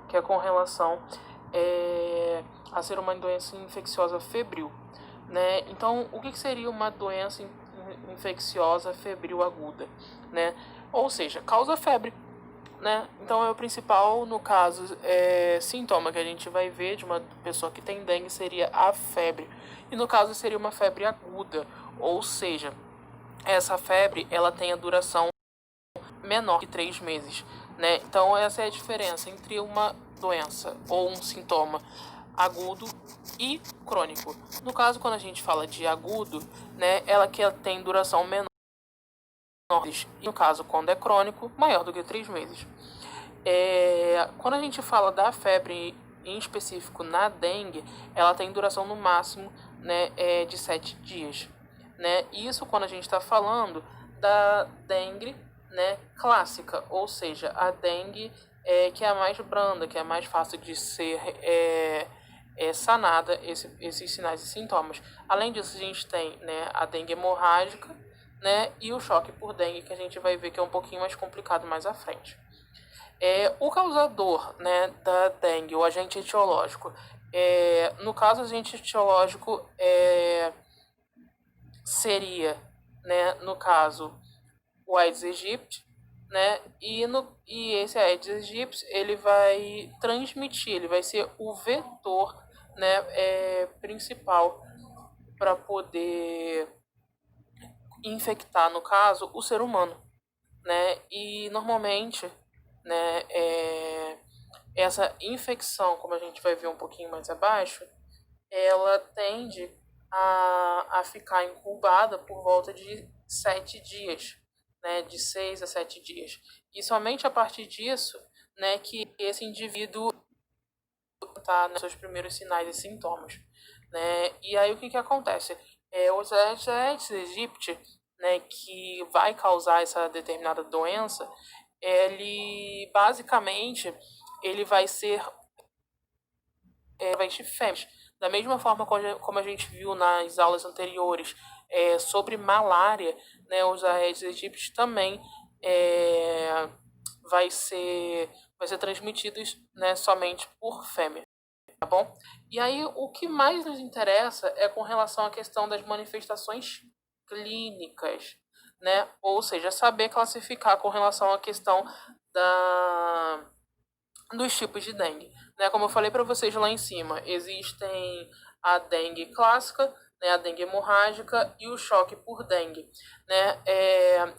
que é com relação a ser uma doença infecciosa febril, né? Então, o que seria uma doença infecciosa febril aguda, né? Ou seja, causa febre, né? Então, é o principal, no caso, sintoma que a gente vai ver de uma pessoa que tem dengue seria a febre. E no caso seria uma febre aguda, ou seja, essa febre ela tem a duração menor que 3 meses, né? Então, essa é a diferença entre uma doença ou um sintoma agudo e crônico. No caso, quando a gente fala de agudo, né, ela que tem duração menor, e no caso, quando é crônico, maior do que 3 meses. Quando a gente fala da febre em específico na dengue, ela tem duração no máximo, né, de 7 dias. Né? Isso quando a gente está falando da dengue, né, clássica, ou seja, a dengue que é a mais branda, que é a mais fácil de ser sanada, esses sinais e sintomas. Além disso, a gente tem, né, a dengue hemorrágica, né, e o choque por dengue, que a gente vai ver que é um pouquinho mais complicado mais à frente. O causador, né, da dengue, o agente etiológico, no caso, o agente etiológico seria, né, no caso, o Aedes aegypti, né, e esse Aedes aegypti, ele vai transmitir, ele vai ser o vetor, né, principal para poder infectar, no caso, o ser humano, né, e normalmente, né, essa infecção, como a gente vai ver um pouquinho mais abaixo, ela tende a ficar incubada por volta de 7 dias, né, de 6 a 7 dias. E somente a partir disso, né, que esse indivíduo está nos seus primeiros sinais e sintomas, né? E aí o que acontece? Os Aedes aegypti, né, que vai causar essa determinada doença, ele basicamente ele vai ser fêmeas. Da mesma forma como a gente viu nas aulas anteriores sobre malária, né, os Aedes aegypti também vai ser transmitidos, né, somente por fêmea, tá bom? E aí o que mais nos interessa é com relação à questão das manifestações clínicas, né? Ou seja, saber classificar com relação à questão dos tipos de dengue, né? Como eu falei para vocês lá em cima, existem a dengue clássica, né, a dengue hemorrágica e o choque por dengue, né?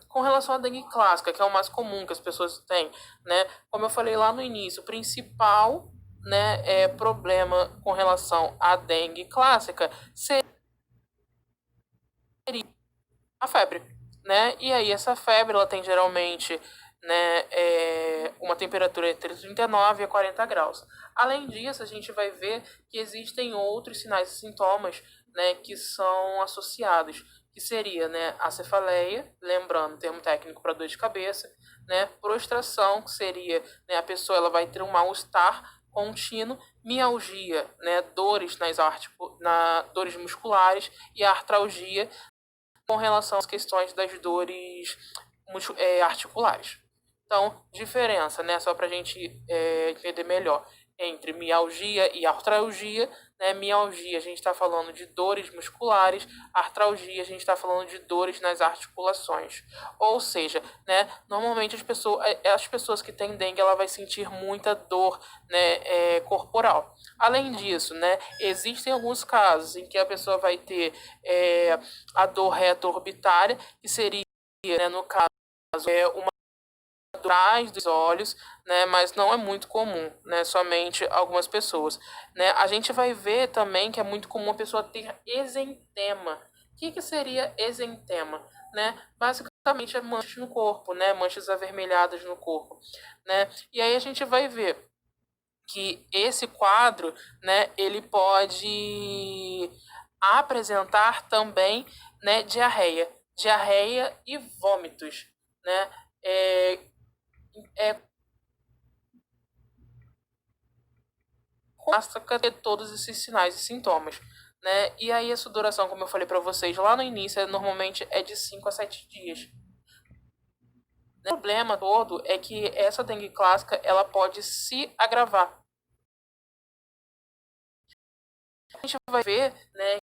Com relação à dengue clássica, que é o mais comum que as pessoas têm, né? Como eu falei lá no início, o principal, né, problema com relação à dengue clássica seria a febre, né? E aí essa febre ela tem geralmente, né, uma temperatura entre 39 a 40 graus. Além disso, a gente vai ver que existem outros sinais e sintomas, né, que são associados, que seria, né, a cefaleia, lembrando, termo técnico para dor de cabeça, né, prostração, que seria, né, a pessoa ela vai ter um mal-estar contínuo, mialgia, né, dores dores musculares e artralgia, com relação às questões das dores articulares. Então, diferença, né, só para a gente entender melhor, entre mialgia e artralgia, né? Mialgia a gente está falando de dores musculares, artralgia a gente está falando de dores nas articulações. Ou seja, né, normalmente as pessoas que têm dengue ela vai sentir muita dor, né, corporal. Além disso, né, existem alguns casos em que a pessoa vai ter a dor retroorbitária, que seria, né, no caso, uma atrás dos olhos, né, mas não é muito comum, né, somente algumas pessoas, né. A gente vai ver também que é muito comum a pessoa ter exantema. O que seria exantema, né? Basicamente é manchas no corpo, né, manchas avermelhadas no corpo, né. E aí a gente vai ver que esse quadro, né, ele pode apresentar também, né, diarreia e vômitos, né? Basta ter todos esses sinais e sintomas, né? E aí essa duração, como eu falei para vocês lá no início, normalmente é de 5 a 7 dias. O problema todo é que essa dengue clássica ela pode se agravar, A gente vai ver, né,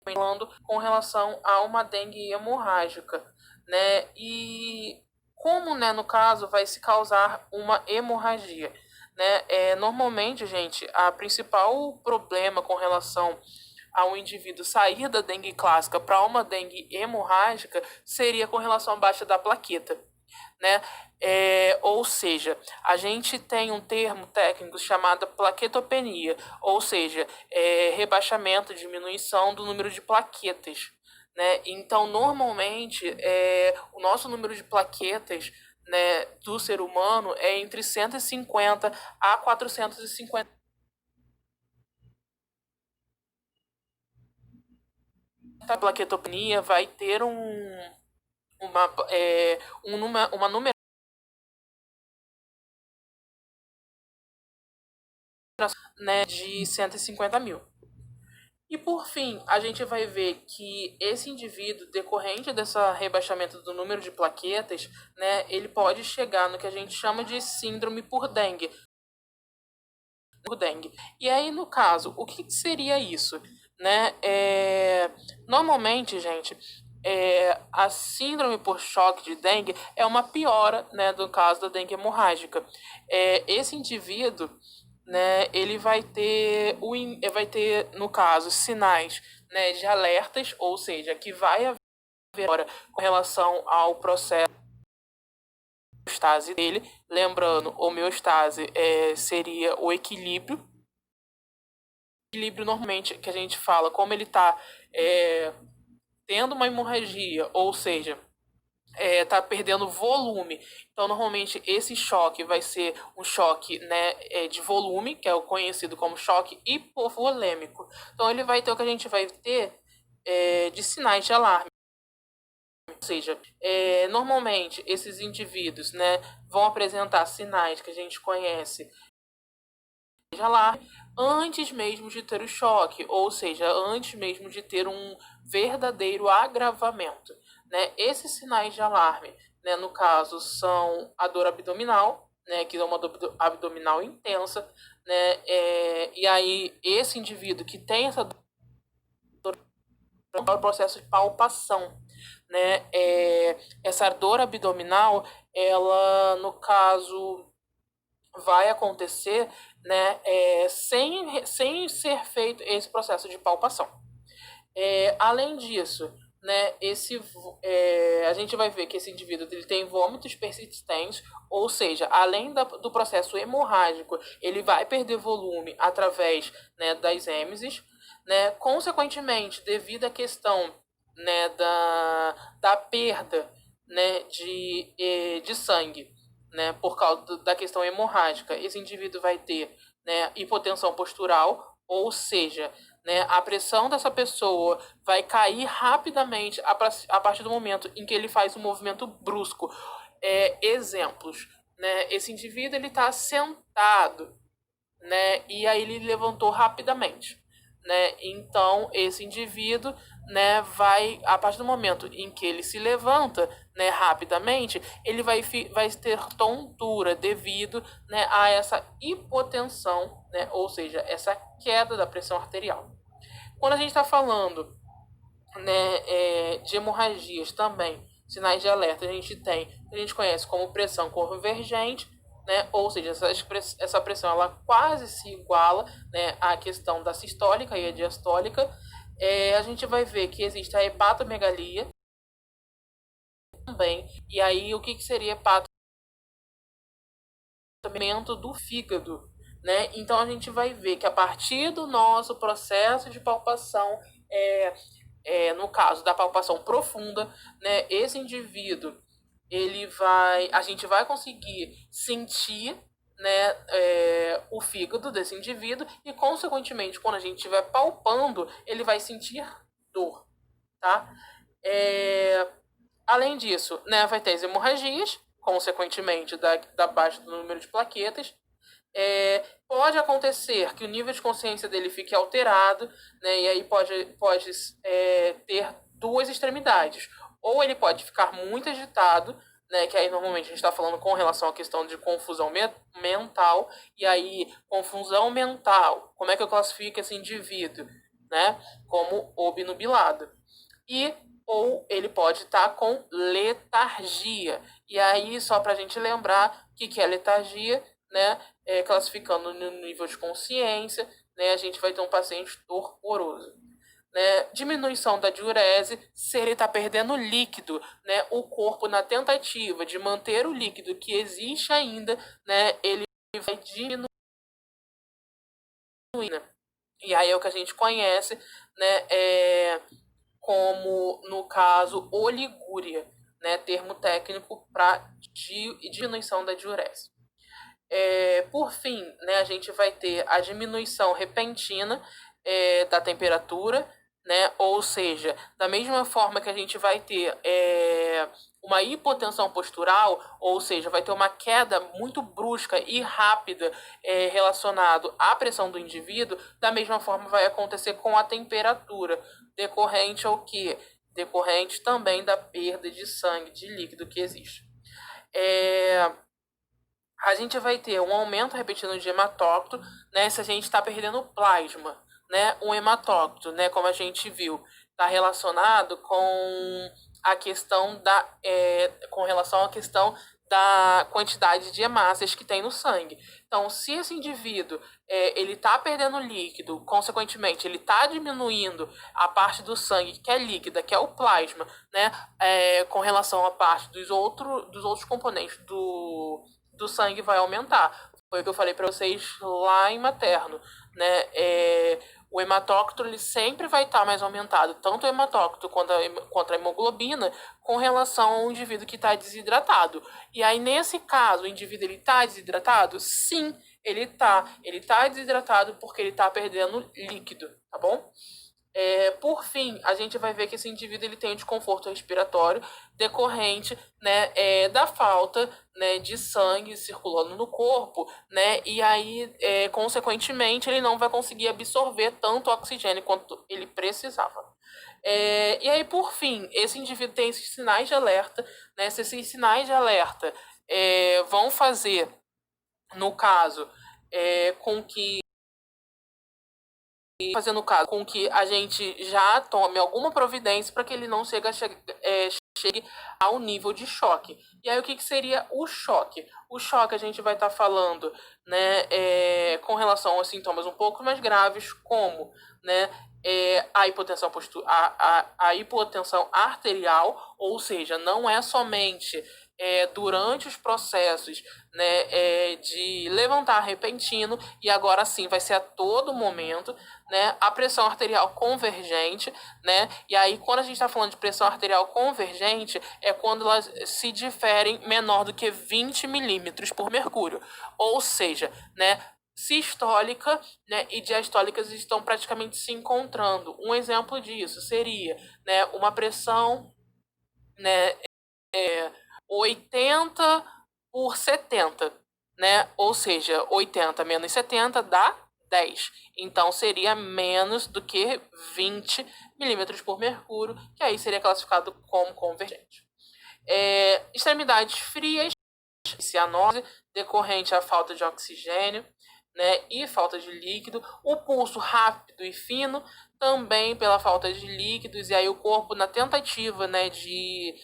falando com relação a uma dengue hemorrágica, né? E como, né, no caso, vai se causar uma hemorragia, né? Normalmente, gente, a principal problema com relação ao indivíduo sair da dengue clássica para uma dengue hemorrágica seria com relação à baixa da plaqueta, né? Ou seja, a gente tem um termo técnico chamado plaquetopenia, ou seja, rebaixamento, diminuição do número de plaquetas, né? Então, normalmente, o nosso número de plaquetas, né, do ser humano é entre 150 a 450. A plaquetopenia vai ter uma numeração, né, de 150 mil. E por fim, a gente vai ver que esse indivíduo, decorrente desse rebaixamento do número de plaquetas, né, ele pode chegar no que a gente chama de síndrome por dengue. E aí, no caso, o que seria isso? Né? Normalmente, gente, a síndrome por choque de dengue é uma piora, né, do caso da dengue hemorrágica. Esse indivíduo, né, ele vai ter, no caso, sinais, né, de alertas, ou seja, que vai haver agora com relação ao processo de homeostase dele. Lembrando, homeostase seria o equilíbrio. Equilíbrio normalmente que a gente fala, como ele está tendo uma hemorragia, ou seja, tá perdendo volume. Então, normalmente, esse choque vai ser um choque, né, de volume, que é o conhecido como choque hipovolêmico. Então, ele vai ter o que a gente vai ter de sinais de alarme. Ou seja, normalmente, esses indivíduos, né, vão apresentar sinais que a gente conhece de alarme antes mesmo de ter o choque, ou seja, antes mesmo de ter um verdadeiro agravamento, né? Esses sinais de alarme, né, no caso, são a dor abdominal, né, que é uma dor abdominal intensa, né, e aí esse indivíduo que tem essa dor é o processo de palpação, né, essa dor abdominal, ela, no caso, vai acontecer, né, sem ser feito esse processo de palpação. Além disso, né, a gente vai ver que esse indivíduo ele tem vômitos persistentes, ou seja, além do processo hemorrágico, ele vai perder volume através, né, das êmeses, né, consequentemente, devido à questão, né, da perda, né, de sangue, né, por causa da questão hemorrágica, esse indivíduo vai ter, né, hipotensão postural, ou seja, né, a pressão dessa pessoa vai cair rapidamente a partir do momento em que ele faz um movimento brusco. Exemplos, né, esse indivíduo ele está sentado, né, e aí ele levantou rapidamente, né, então esse indivíduo, né, vai, a partir do momento em que ele se levanta, né, rapidamente, ele vai ter tontura devido, né, a essa hipotensão, né, ou seja, essa queda da pressão arterial. Quando a gente está falando, né, de hemorragias também, sinais de alerta, a gente conhece como pressão convergente, né, ou seja, essa pressão ela quase se iguala, né, à questão da sistólica e a diastólica. A gente vai ver que existe a hepatomegalia também, e aí o que seria hepatomegalia? Do fígado, né? Então a gente vai ver que a partir do nosso processo de palpação, no caso da palpação profunda, né, esse indivíduo a gente vai conseguir sentir, né, o fígado desse indivíduo e consequentemente quando a gente estiver palpando ele vai sentir dor, tá? Além disso, né, vai ter as hemorragias, consequentemente da baixa do número de plaquetas. Pode acontecer que o nível de consciência dele fique alterado, né, e aí pode ter duas extremidades. Ou ele pode ficar muito agitado, né, que aí normalmente a gente está falando com relação à questão de confusão mental, e aí, confusão mental, como é que eu classifico esse indivíduo? Né, como obnubilado. E ou ele pode estar com letargia. E aí, só para a gente lembrar o que é letargia, né, classificando no nível de consciência, né, a gente vai ter um paciente torporoso. Né, diminuição da diurese, se ele está perdendo líquido, né, o corpo na tentativa de manter o líquido que existe ainda, né, ele vai diminuir. Né? E aí é o que a gente conhece, né, como no caso oligúria, né, termo técnico para diminuição da diurese. Por fim, né, a gente vai ter a diminuição repentina da temperatura, né, ou seja, da mesma forma que a gente vai ter uma hipotensão postural, ou seja, vai ter uma queda muito brusca e rápida relacionado à pressão do indivíduo, da mesma forma vai acontecer com a temperatura, decorrente ao quê? Decorrente também da perda de sangue, de líquido que existe. A gente vai ter um aumento repetido de hematócrito, né, se a gente está perdendo plasma, né, um hematócrito, né, como a gente viu, está relacionado com a questão com relação à questão da quantidade de hemácias que tem no sangue. Então, se esse indivíduo ele está perdendo líquido, consequentemente, ele está diminuindo a parte do sangue que é líquida, que é o plasma, né, com relação à parte dos outros componentes do sangue vai aumentar. Foi o que eu falei para vocês lá em materno, né? O hematócrito ele sempre vai estar mais aumentado, tanto o hematócrito quanto a hemoglobina, com relação ao indivíduo que está desidratado. E aí, nesse caso, o indivíduo está desidratado? Sim, ele está desidratado porque ele está perdendo líquido, tá bom? Por fim, a gente vai ver que esse indivíduo ele tem um desconforto respiratório decorrente, né, da falta, né, de sangue circulando no corpo, né, e aí, consequentemente, ele não vai conseguir absorver tanto oxigênio quanto ele precisava. E aí, por fim, esse indivíduo tem esses sinais de alerta, né, se esses sinais de alerta vão fazer, no caso, com que com que a gente já tome alguma providência para que ele não chegue ao nível de choque. E aí, o que seria o choque? O choque a gente vai estar falando, né, com relação aos sintomas um pouco mais graves, como, né, a hipotensão arterial, ou seja, não é somente durante os processos, né, de levantar repentino, e agora sim vai ser a todo momento, né, a pressão arterial convergente, né, e aí quando a gente está falando de pressão arterial convergente, é quando elas se diferem menor do que 20 milímetros por mercúrio, ou seja, né, sistólica, né, e diastólicas estão praticamente se encontrando. Um exemplo disso seria, né, uma pressão, né, 80 por 70, né? Ou seja, 80 menos 70 dá 10. Então, seria menos do que 20 milímetros por mercúrio, que aí seria classificado como convergente. Extremidades frias, cianose, decorrente à falta de oxigênio, né, e falta de líquido. O pulso rápido e fino, também pela falta de líquidos, e aí o corpo, na tentativa, né, de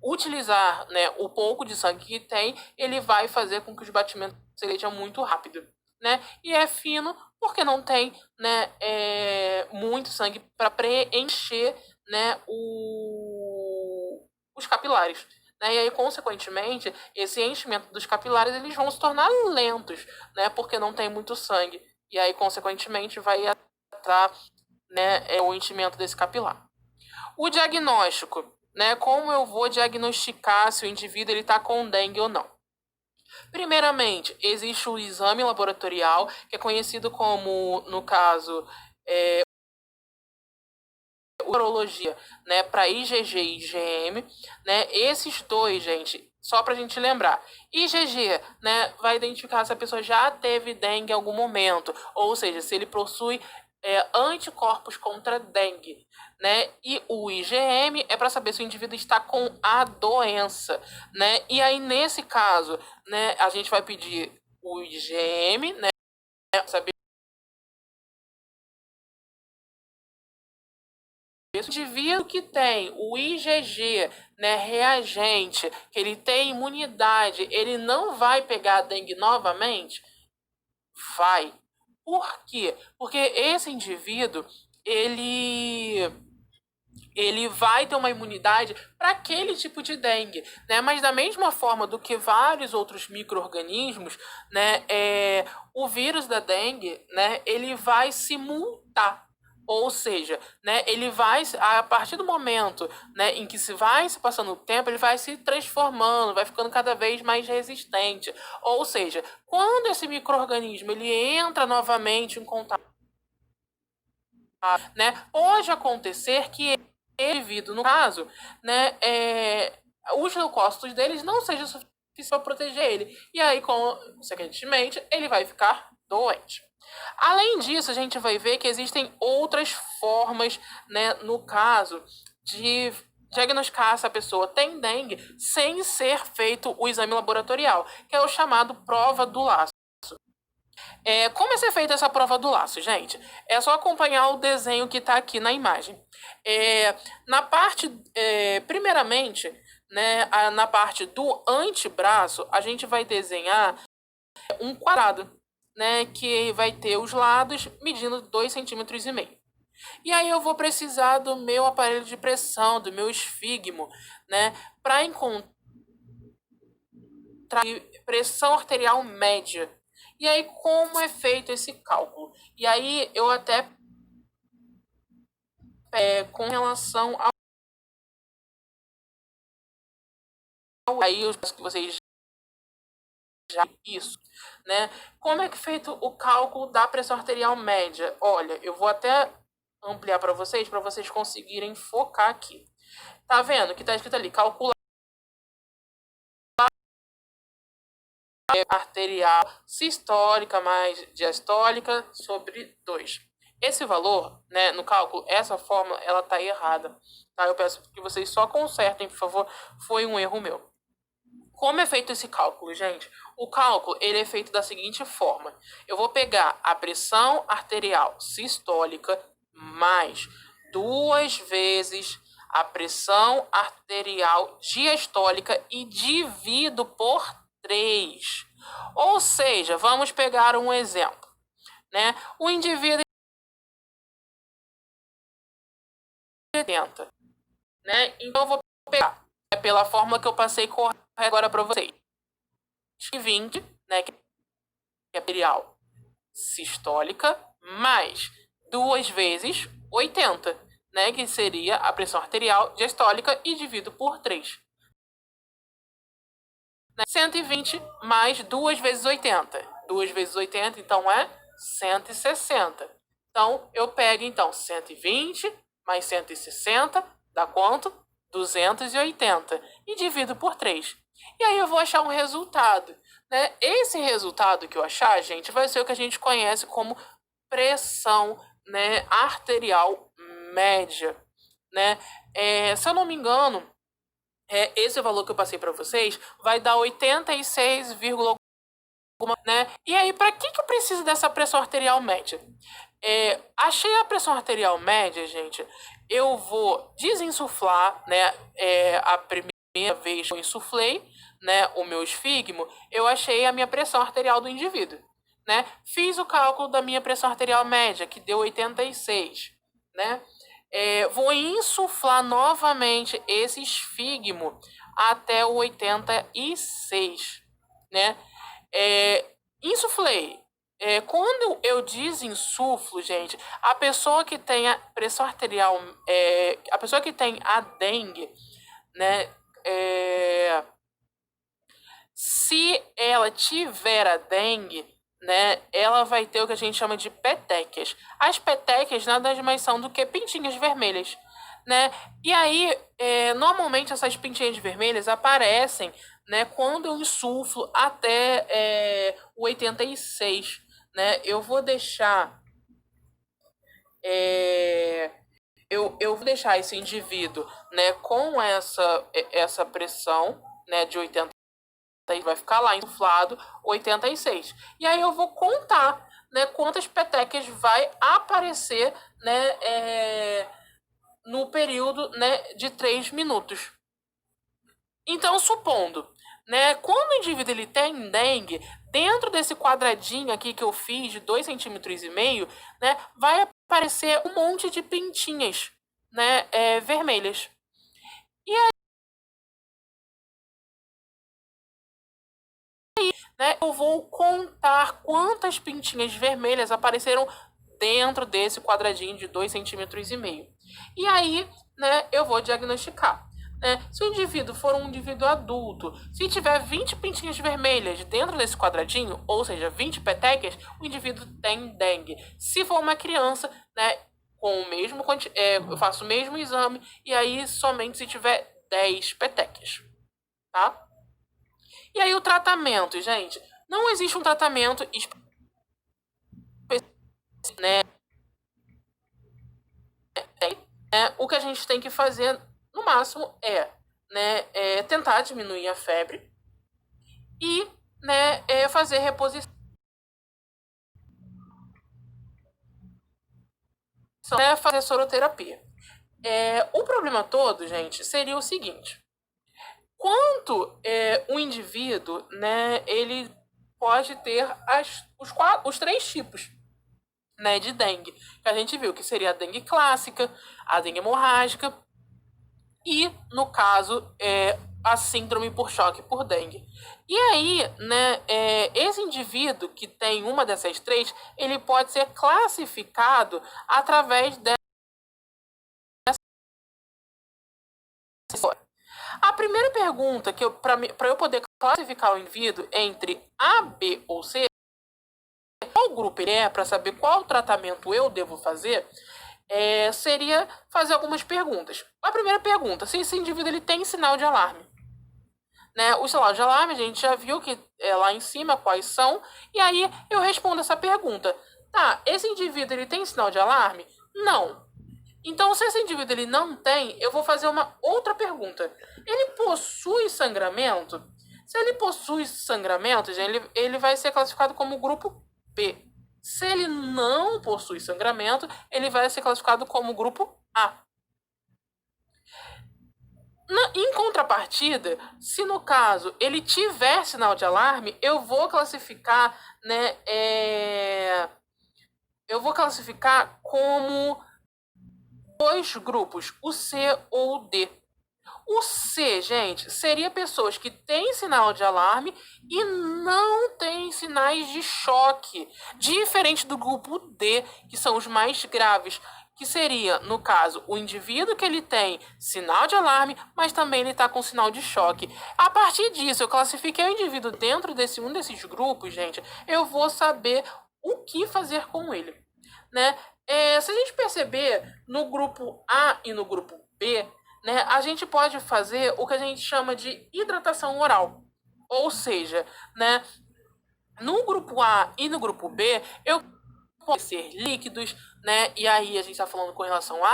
utilizar, né, o pouco de sangue que tem, ele vai fazer com que os batimentos sejam muito rápidos, né? E é fino porque não tem, né, muito sangue para preencher, né, os capilares. Né? E aí, consequentemente, esse enchimento dos capilares eles vão se tornar lentos, né, porque não tem muito sangue. E aí, consequentemente, vai atrasar, né, o enchimento desse capilar. O diagnóstico, né? Como eu vou diagnosticar se o indivíduo está com dengue ou não? Primeiramente, existe o exame laboratorial, que é conhecido como, no caso, urologia, né, para IgG e IgM, né? Esses dois, gente, só para a gente lembrar. IgG, né, vai identificar se a pessoa já teve dengue em algum momento, ou seja, se ele possui anticorpos contra dengue, né? E o IgM é para saber se o indivíduo está com a doença, né? E aí, nesse caso, né, a gente vai pedir o IgM, né? Saber o indivíduo que tem o IgG, né, reagente, que ele tem imunidade, ele não vai pegar a dengue novamente? Vai. Por quê? Porque esse indivíduo, ele vai ter uma imunidade para aquele tipo de dengue, né? Mas da mesma forma do que vários outros micro-organismos, né, o vírus da dengue, né, ele vai se mutar. Ou seja, né, ele vai, a partir do momento, né, em que se vai se passando o tempo, ele vai se transformando, vai ficando cada vez mais resistente. Ou seja, quando esse micro-organismo ele entra novamente em contato, né, pode acontecer que indivíduo, no caso, né, os leucócitos deles não sejam suficientes para proteger ele. E aí, consequentemente, ele vai ficar doente. Além disso, a gente vai ver que existem outras formas, né, no caso, de diagnosticar se a pessoa tem dengue sem ser feito o exame laboratorial, que é o chamado prova do laço. Como é ser feita essa prova do laço, gente? É só acompanhar o desenho que está aqui na imagem. Na parte, primeiramente, né, na parte do antebraço, a gente vai desenhar um quadrado, né, que vai ter os lados medindo 2,5 centímetros. E aí eu vou precisar do meu aparelho de pressão, do meu esfígmo, né, para encontrar pressão arterial média. E aí, como é feito esse cálculo? E aí, eu até com relação ao aí eu que vocês já isso, né? Como é que é feito o cálculo da pressão arterial média? Olha, eu vou até ampliar para vocês conseguirem focar aqui. Tá vendo que tá escrito ali, calcular arterial sistólica mais diastólica sobre 2. Esse valor, né, no cálculo, essa fórmula, ela tá errada. Tá? Eu peço que vocês só consertem, por favor. Foi um erro meu. Como é feito esse cálculo, gente? O cálculo ele é feito da seguinte forma. Eu vou pegar a pressão arterial sistólica mais 2 vezes a pressão arterial diastólica e divido por 3. Ou seja, vamos pegar um exemplo, né? O indivíduo 70, né? Então eu vou pegar pela fórmula que eu passei agora para vocês. 20, né, que é arterial sistólica mais 2 vezes 80, né, que seria a pressão arterial diastólica e divido por 3. 120 mais 2 vezes 80. 2 vezes 80, então, é 160. Então, eu pego, então, 120 mais 160, dá quanto? 280. E divido por 3. E aí eu vou achar um resultado, né? Esse resultado que eu achar, gente, vai ser o que a gente conhece como pressão, né, arterial média, né? Se eu não me engano, esse valor que eu passei para vocês vai dar 86, né? E aí, para que eu preciso dessa pressão arterial média? Achei a pressão arterial média, gente. Eu vou desinsuflar, né? A primeira vez que eu insuflei, né, o meu esfígmo, eu achei a minha pressão arterial do indivíduo, né? Fiz o cálculo da minha pressão arterial média, que deu 86, né? Vou insuflar novamente esse esfígmo até o 86, né? Insuflei. Quando eu desinsuflo, gente, a pessoa que tem a pressão arterial, a pessoa que tem a dengue, né? Se ela tiver a dengue, né, ela vai ter o que a gente chama de petequias. As petequias nada mais são do que pintinhas vermelhas, né? E aí, normalmente essas pintinhas vermelhas aparecem, né, quando eu insuflo até o 86, né? Eu vou deixar eu vou deixar esse indivíduo, né, com essa pressão, né, de 80, vai ficar lá insuflado 86. E aí eu vou contar, né, quantas petecas vai aparecer, né, no período, né, de 3 minutos. Então, supondo, né, quando o indivíduo ele tem dengue, dentro desse quadradinho aqui que eu fiz de 2,5 cm, né, vai aparecer um monte de pintinhas, né, vermelhas. E aí, né, eu vou contar quantas pintinhas vermelhas apareceram dentro desse quadradinho de 2,5 cm. E aí, né, eu vou diagnosticar. Se o indivíduo for um indivíduo adulto, se tiver 20 pintinhas vermelhas dentro desse quadradinho, ou seja, 20 petecas, o indivíduo tem dengue. Se for uma criança, né, com o mesmo, eu faço o mesmo exame, e aí somente se tiver 10 petecas, tá? E aí o tratamento, gente, não existe um tratamento específico, né? O que a gente tem que fazer, no máximo, né, tentar diminuir a febre e, né, fazer reposição, né, fazer soroterapia. O problema todo, gente, seria o seguinte: quanto o indivíduo, né, ele pode ter os 3 tipos, né, de dengue, que a gente viu que seria a dengue clássica, a dengue hemorrágica e, no caso, a síndrome por choque por dengue. E aí, né, esse indivíduo que tem uma dessas 3, ele pode ser classificado através dessa. A primeira pergunta que para eu poder classificar o indivíduo entre A, B ou C, qual grupo ele é, para saber qual tratamento eu devo fazer, seria fazer algumas perguntas. A primeira pergunta: se esse indivíduo ele tem sinal de alarme. Né? O sinal de alarme, a gente já viu que lá em cima quais são, e aí eu respondo essa pergunta. Tá, esse indivíduo ele tem sinal de alarme? Não. Então, se esse indivíduo ele não tem, eu vou fazer uma outra pergunta. Ele possui sangramento? Se ele possui sangramento, ele vai ser classificado como grupo B. Se ele não possui sangramento, ele vai ser classificado como grupo A. Em contrapartida, se no caso ele tiver sinal de alarme, eu vou classificar, né, eu vou classificar como 2 grupos, o C ou o D. O C, gente, seria pessoas que têm sinal de alarme e não têm sinais de choque, diferente do grupo D, que são os mais graves, que seria, no caso, o indivíduo que ele tem sinal de alarme, mas também ele está com sinal de choque. A partir disso, eu classifiquei o indivíduo dentro desse um desses grupos, gente, eu vou saber o que fazer com ele, né? Se a gente perceber no grupo A e no grupo B, né, a gente pode fazer o que a gente chama de hidratação oral. Ou seja, né, no grupo A e no grupo B, eu posso ser líquidos, né? E aí a gente está falando com relação à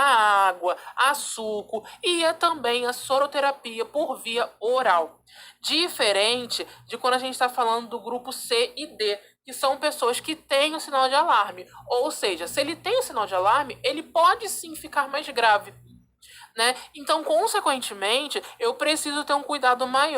água, a suco e também a soroterapia por via oral. Diferente de quando a gente está falando do grupo C e D, que são pessoas que têm o sinal de alarme. Ou seja, se ele tem o sinal de alarme, ele pode sim ficar mais grave, né? Então, consequentemente, eu preciso ter um cuidado maior.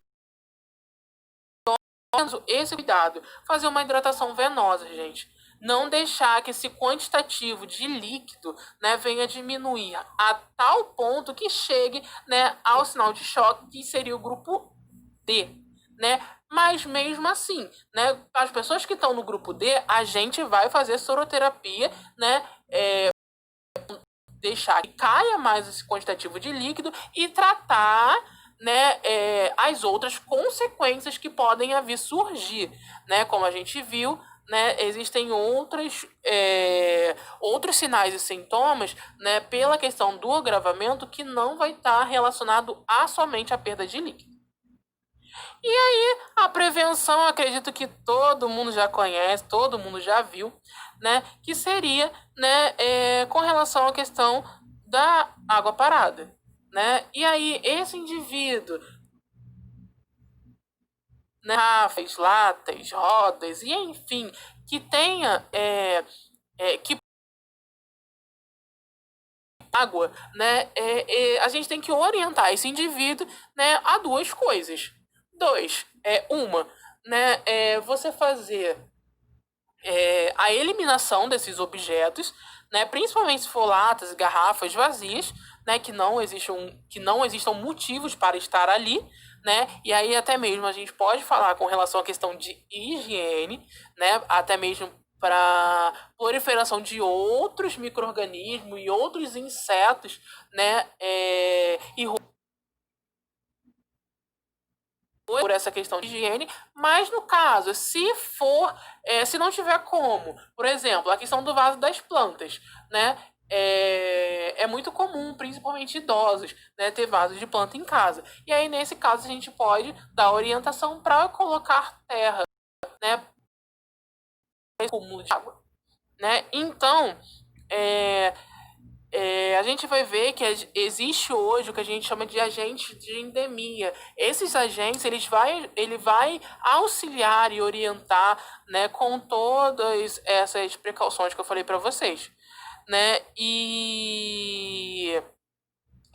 Esse cuidado, fazer uma hidratação venosa, gente. Não deixar que esse quantitativo de líquido, né, venha diminuir a tal ponto que chegue, né, ao sinal de choque, que seria o grupo D, né? Mas mesmo assim, né, as pessoas que estão no grupo D, a gente vai fazer soroterapia, né, deixar que caia mais esse quantitativo de líquido e tratar, né, as outras consequências que podem vir surgir, né? Como a gente viu, né, existem outros sinais e sintomas, né, pela questão do agravamento que não vai estar relacionado a somente a perda de líquido. E aí, a prevenção, acredito que todo mundo já conhece, todo mundo já viu, né? Que seria, né, com relação à questão da água parada, né? E aí, esse indivíduo, né, garrafas, latas, rodas, e enfim, que tenha, que água, né, a gente tem que orientar esse indivíduo, né, a duas coisas. Dois, uma, né, você fazer a eliminação desses objetos, né, principalmente se for latas e garrafas vazias, né, que não existam motivos para estar ali, né, e aí até mesmo a gente pode falar com relação à questão de higiene, né, até mesmo para proliferação de outros micro-organismos e outros insetos, né, e por essa questão de higiene, mas no caso, se não tiver como, por exemplo, a questão do vaso das plantas, né? É muito comum, principalmente idosos, né, ter vasos de planta em casa. E aí, nesse caso, a gente pode dar orientação para colocar terra, né, acúmulo de água, né? Então, é, a gente vai ver que existe hoje o que a gente chama de agente de endemia. Esses agentes, ele vai auxiliar e orientar, né, com todas essas precauções que eu falei para vocês, né? E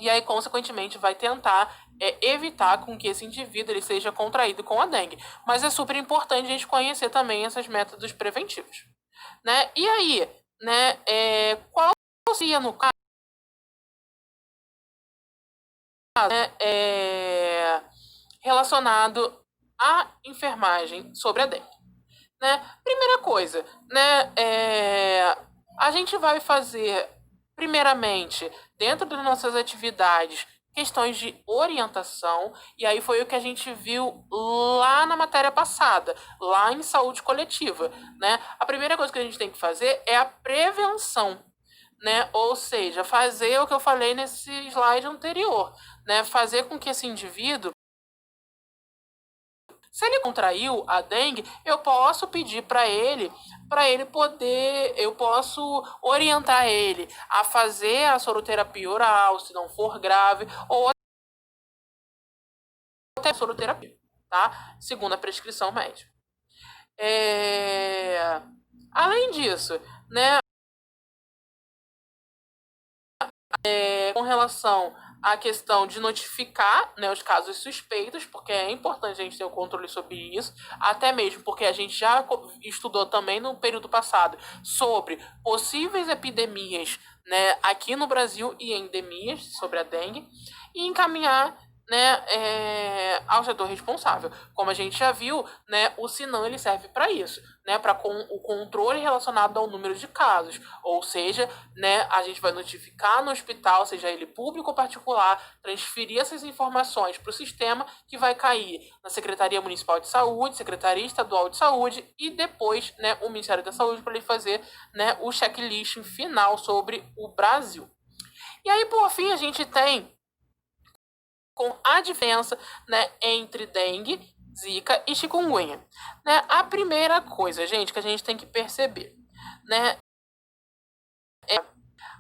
aí, consequentemente, vai tentar evitar com que esse indivíduo ele seja contraído com a dengue. Mas é super importante a gente conhecer também esses métodos preventivos, né? E aí, né, qual seria no caso, né, relacionado à enfermagem sobre a dengue, né? Primeira coisa, né, a gente vai fazer, primeiramente, dentro das nossas atividades, questões de orientação, e aí foi o que a gente viu lá na matéria passada, lá em saúde coletiva, né? A primeira coisa que a gente tem que fazer é a prevenção, né? Ou seja, fazer o que eu falei nesse slide anterior, né? Fazer com que esse indivíduo, se ele contraiu a dengue, eu posso pedir para ele poder, eu posso orientar ele a fazer a soroterapia oral, se não for grave, ou até a soroterapia, tá? Segundo a prescrição médica. Além disso, né, com relação à questão de notificar, né, os casos suspeitos, porque é importante a gente ter o controle sobre isso, até mesmo porque a gente já estudou também no período passado sobre possíveis epidemias, né, aqui no Brasil e endemias sobre a dengue, e encaminhar, né, ao setor responsável. Como a gente já viu, né, o SINAM ele serve para isso, né, para o controle relacionado ao número de casos, ou seja, né, a gente vai notificar no hospital, seja ele público ou particular, transferir essas informações para o sistema que vai cair na Secretaria Municipal de Saúde, Secretaria Estadual de Saúde e depois, né, o Ministério da Saúde para ele fazer, né, o checklist final sobre o Brasil. E aí, por fim, a gente tem com a diferença, né, entre dengue, zika e chikungunya, né? A primeira coisa, gente, que a gente tem que perceber, né,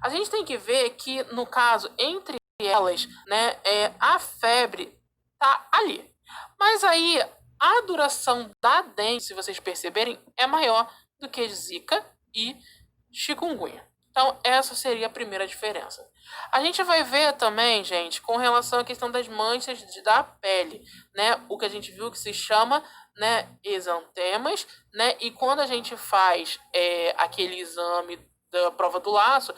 a gente tem que ver que no caso entre elas, né, a febre tá ali. Mas aí a duração da dengue, se vocês perceberem, é maior do que zika e chikungunya. Então, essa seria a primeira diferença. A gente vai ver também, gente, com relação à questão das manchas da pele, né? O que a gente viu que se chama, né, exantemas, né? E quando a gente faz aquele exame da prova do laço,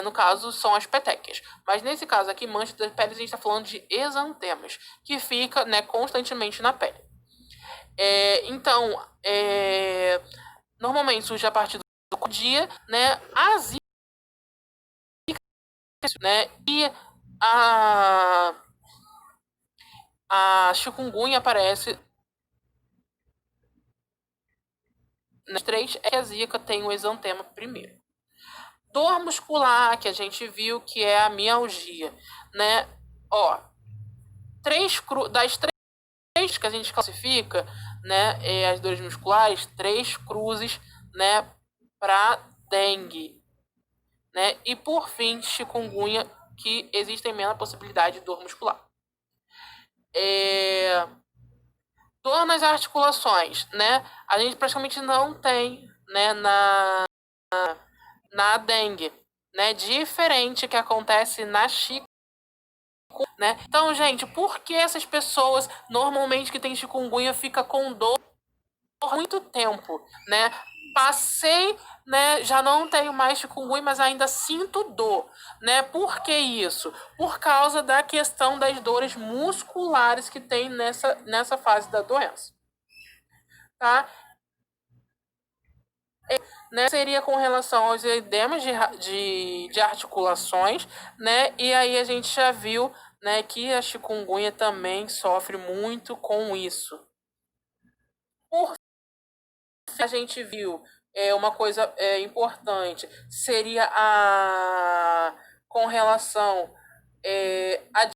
no caso, são as petequias. Mas nesse caso aqui, manchas da pele, a gente está falando de exantemas, que fica, né, constantemente na pele. Então, normalmente surge a partir do dia, né, as né? E a, a chikungunya aparece nas três, é que a zika tem o exantema primeiro. Dor muscular, que a gente viu que é a mialgia, né? Ó, das três três que a gente classifica, né, as dores musculares, 3 cruzes, né, para dengue, né, e por fim, chikungunya, que existem menos possibilidade de dor muscular. Dor nas articulações, né, a gente praticamente não tem, né, na dengue, né, diferente que acontece na chikungunya, né. Então, gente, por que essas pessoas normalmente que têm chikungunya fica com dor por muito tempo, né? Passei, né? Já não tenho mais chikungunya, mas ainda sinto dor, né? Por que isso? Por causa da questão das dores musculares que tem nessa fase da doença, tá? Né, seria com relação aos edemas de articulações, né? E aí a gente já viu, né, que a chikungunya também sofre muito com isso. Por a gente viu uma coisa importante seria a com relação a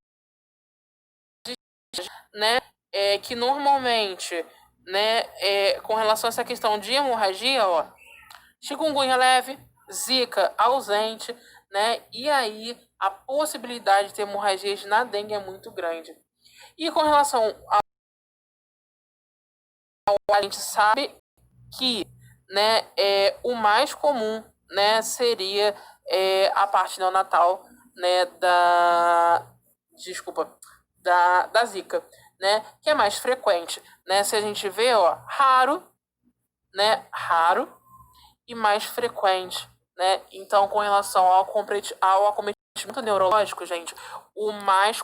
né que normalmente né com relação a essa questão de hemorragia, ó, chikungunya leve, zika ausente, né, e aí a possibilidade de ter hemorragias na dengue é muito grande. E com relação a gente sabe que, né, o mais comum, né, seria a parte neonatal, né, da zika, né, que é mais frequente, né, se a gente vê, ó, raro, né, raro e mais frequente, né, então com relação ao acometimento neurológico, gente, o mais